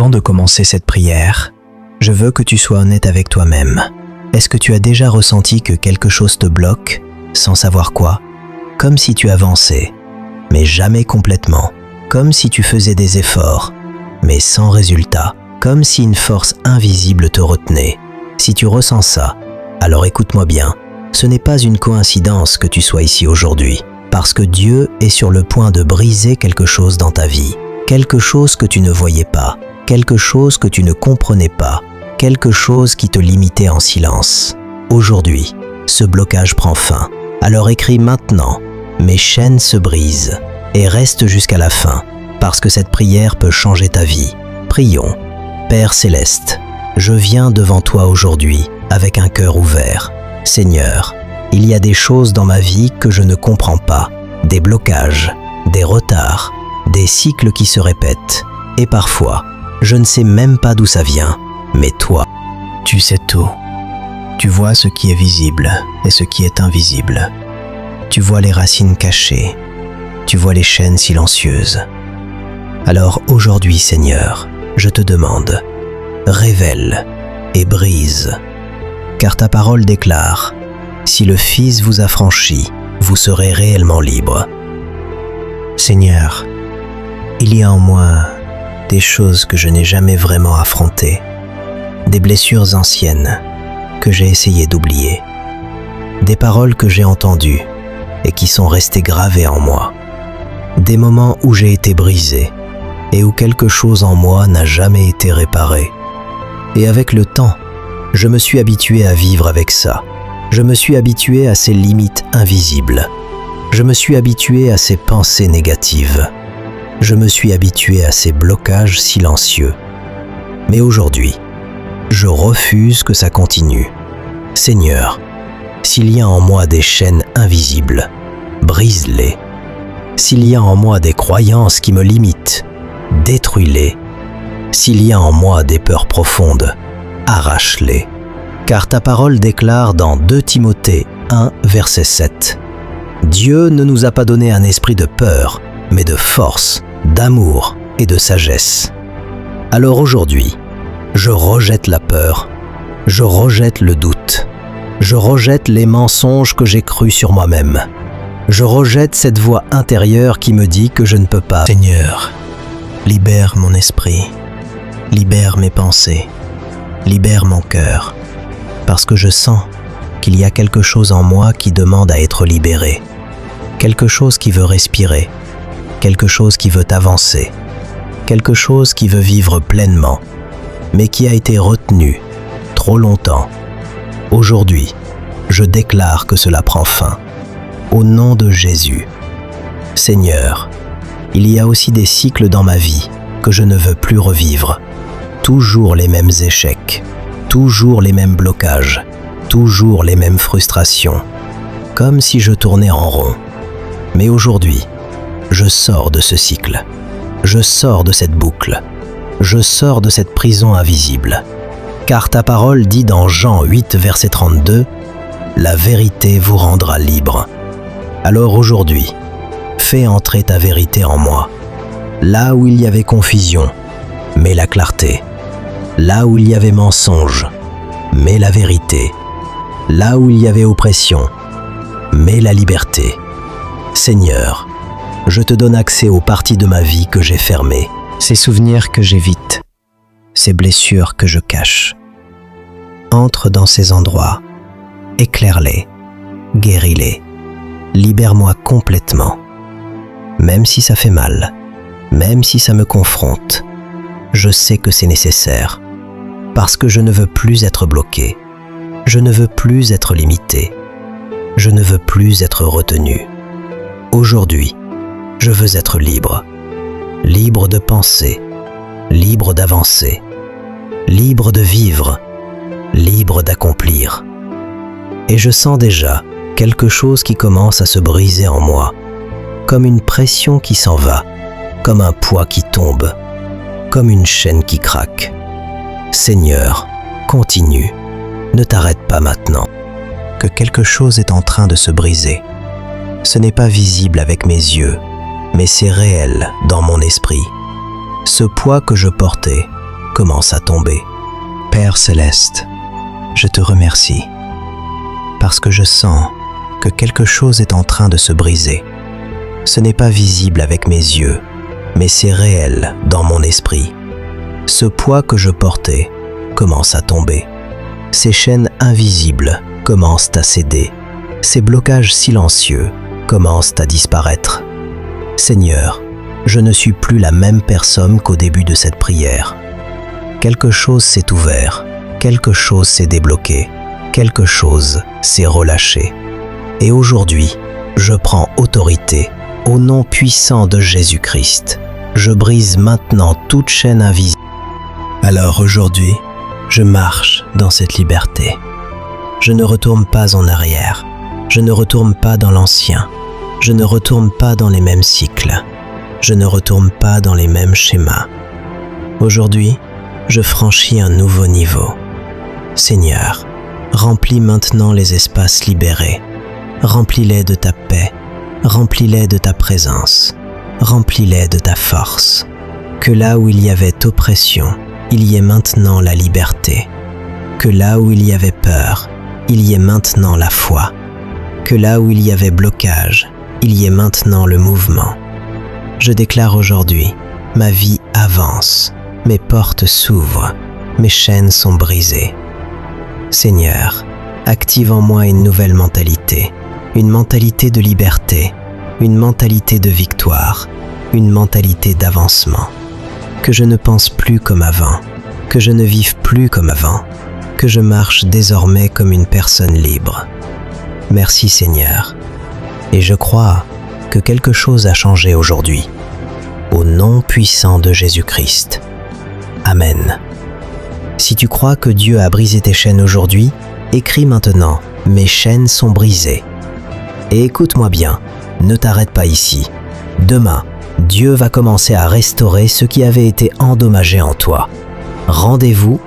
Avant de commencer cette prière, je veux que tu sois honnête avec toi-même. Est-ce que tu as déjà ressenti que quelque chose te bloque, sans savoir quoi? Comme si tu avançais, mais jamais complètement. Comme si tu faisais des efforts, mais sans résultat. Comme si une force invisible te retenait. Si tu ressens ça, alors écoute-moi bien. Ce n'est pas une coïncidence que tu sois ici aujourd'hui, parce que Dieu est sur le point de briser quelque chose dans ta vie. Quelque chose que tu ne voyais pas, quelque chose que tu ne comprenais pas, quelque chose qui te limitait en silence. Aujourd'hui, ce blocage prend fin. Alors écris maintenant, mes chaînes se brisent, et reste jusqu'à la fin, parce que cette prière peut changer ta vie. Prions. Père Céleste, je viens devant toi aujourd'hui avec un cœur ouvert. Seigneur, il y a des choses dans ma vie que je ne comprends pas, des blocages, des retards, des cycles qui se répètent, et parfois, je ne sais même pas d'où ça vient, mais toi, tu sais tout. Tu vois ce qui est visible et ce qui est invisible. Tu vois les racines cachées, tu vois les chaînes silencieuses. Alors aujourd'hui, Seigneur, je te demande, révèle et brise, car ta parole déclare, si le Fils vous a franchi, vous serez réellement libre. Seigneur, il y a en moi des choses que je n'ai jamais vraiment affrontées, des blessures anciennes que j'ai essayé d'oublier, des paroles que j'ai entendues et qui sont restées gravées en moi, des moments où j'ai été brisé et où quelque chose en moi n'a jamais été réparé. Et avec le temps, je me suis habitué à vivre avec ça. Je me suis habitué à ces limites invisibles. Je me suis habitué à ces pensées négatives. Je me suis habitué à ces blocages silencieux. Mais aujourd'hui, je refuse que ça continue. Seigneur, s'il y a en moi des chaînes invisibles, brise-les. S'il y a en moi des croyances qui me limitent, détruis-les. S'il y a en moi des peurs profondes, arrache-les. Car ta parole déclare dans 2 Timothée 1, verset 7, « Dieu ne nous a pas donné un esprit de peur, mais de force, d'amour et de sagesse. » Alors aujourd'hui, je rejette la peur, je rejette le doute, je rejette les mensonges que j'ai crus sur moi-même. Je rejette cette voix intérieure qui me dit que je ne peux pas. Seigneur, libère mon esprit, libère mes pensées, libère mon cœur, parce que je sens qu'il y a quelque chose en moi qui demande à être libéré, quelque chose qui veut respirer, quelque chose qui veut avancer, quelque chose qui veut vivre pleinement, mais qui a été retenu trop longtemps. Aujourd'hui, je déclare que cela prend fin. Au nom de Jésus. Seigneur, il y a aussi des cycles dans ma vie que je ne veux plus revivre. Toujours les mêmes échecs, toujours les mêmes blocages, toujours les mêmes frustrations, comme si je tournais en rond. Mais aujourd'hui, je sors de ce cycle. Je sors de cette boucle. Je sors de cette prison invisible. Car ta parole dit dans Jean 8, verset 32, « La vérité vous rendra libre. » Alors aujourd'hui, fais entrer ta vérité en moi. Là où il y avait confusion, mets la clarté. Là où il y avait mensonge, mets la vérité. Là où il y avait oppression, mets la liberté. Seigneur, je te donne accès aux parties de ma vie que j'ai fermées, ces souvenirs que j'évite, ces blessures que je cache. Entre dans ces endroits, éclaire-les, guéris-les. Libère-moi complètement. Même si ça fait mal, même si ça me confronte, je sais que c'est nécessaire, parce que je ne veux plus être bloqué, je ne veux plus être limité, je ne veux plus être retenu. Aujourd'hui, je veux être libre, libre de penser, libre d'avancer, libre de vivre, libre d'accomplir. Et je sens déjà quelque chose qui commence à se briser en moi, comme une pression qui s'en va, comme un poids qui tombe, comme une chaîne qui craque. Seigneur, continue, ne t'arrête pas maintenant. Que quelque chose est en train de se briser. Ce n'est pas visible avec mes yeux, mais c'est réel dans mon esprit. Ce poids que je portais, commencent à tomber. Père céleste, je te remercie parce que je sens que quelque chose est en train de se briser. Ce n'est pas visible avec mes yeux, mais c'est réel dans mon esprit. Ce poids que je portais commence à tomber. Ces chaînes invisibles commencent à céder. Ces blocages silencieux commencent à disparaître. Seigneur, je ne suis plus la même personne qu'au début de cette prière. Quelque chose s'est ouvert, quelque chose s'est débloqué, quelque chose s'est relâché. Et aujourd'hui, je prends autorité au nom puissant de Jésus-Christ. Je brise maintenant toute chaîne invisible. Alors aujourd'hui, je marche dans cette liberté. Je ne retourne pas en arrière. Je ne retourne pas dans l'ancien. Je ne retourne pas dans les mêmes cycles. Je ne retourne pas dans les mêmes schémas. Aujourd'hui, je franchis un nouveau niveau. Seigneur, remplis maintenant les espaces libérés. Remplis-les de ta paix. Remplis-les de ta présence. Remplis-les de ta force. Que là où il y avait oppression, il y ait maintenant la liberté. Que là où il y avait peur, il y ait maintenant la foi. Que là où il y avait blocage, il y ait maintenant le mouvement. Je déclare aujourd'hui, ma vie avance, mes portes s'ouvrent, mes chaînes sont brisées. Seigneur, active en moi une nouvelle mentalité, une mentalité de liberté, une mentalité de victoire, une mentalité d'avancement. Que je ne pense plus comme avant, que je ne vive plus comme avant, que je marche désormais comme une personne libre. Merci Seigneur. Et je crois que quelque chose a changé aujourd'hui. Au nom puissant de Jésus-Christ. Amen. Si tu crois que Dieu a brisé tes chaînes aujourd'hui, écris maintenant « Mes chaînes sont brisées ». Et écoute-moi bien, ne t'arrête pas ici. Demain, Dieu va commencer à restaurer ce qui avait été endommagé en toi. Rendez-vous